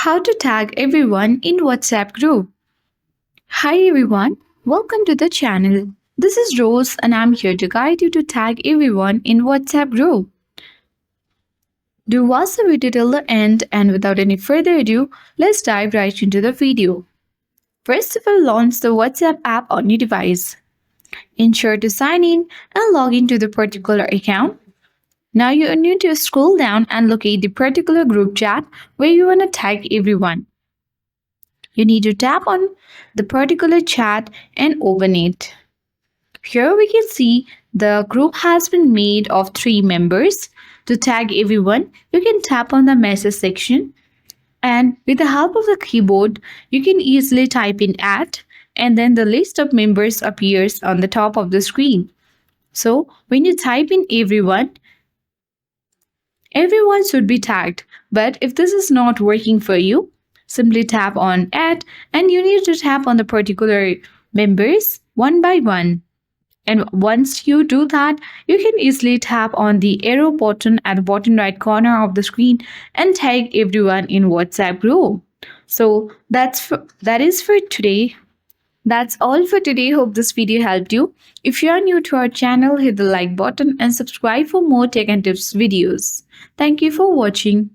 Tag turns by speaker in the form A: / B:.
A: How to tag everyone in WhatsApp group. Hi everyone, welcome to the channel. This is Rose and I'm here to guide you to tag everyone in WhatsApp group. Do watch the video till the end and without any further ado, let's dive right into the video. First of all, launch the WhatsApp app on your device. Ensure to sign in and log into the particular account. Now you need to scroll down and locate the particular group chat where you want to tag everyone. You need to tap on the particular chat and open it. Here we can see the group has been made of 3 members. To tag everyone, you can tap on the message section and with the help of the keyboard, you can easily type in @ and then the list of members appears on the top of the screen. So when you type in everyone should be tagged. But if this is not working for you, simply tap on @ and you need to tap on the particular members one by one. And once you do that, you can easily tap on the arrow button at the bottom right corner of the screen and tag everyone in WhatsApp group. So that is for today. That's all for today. Hope this video helped you. If you are new to our channel, hit the like button and subscribe for more tech and tips videos. Thank you for watching.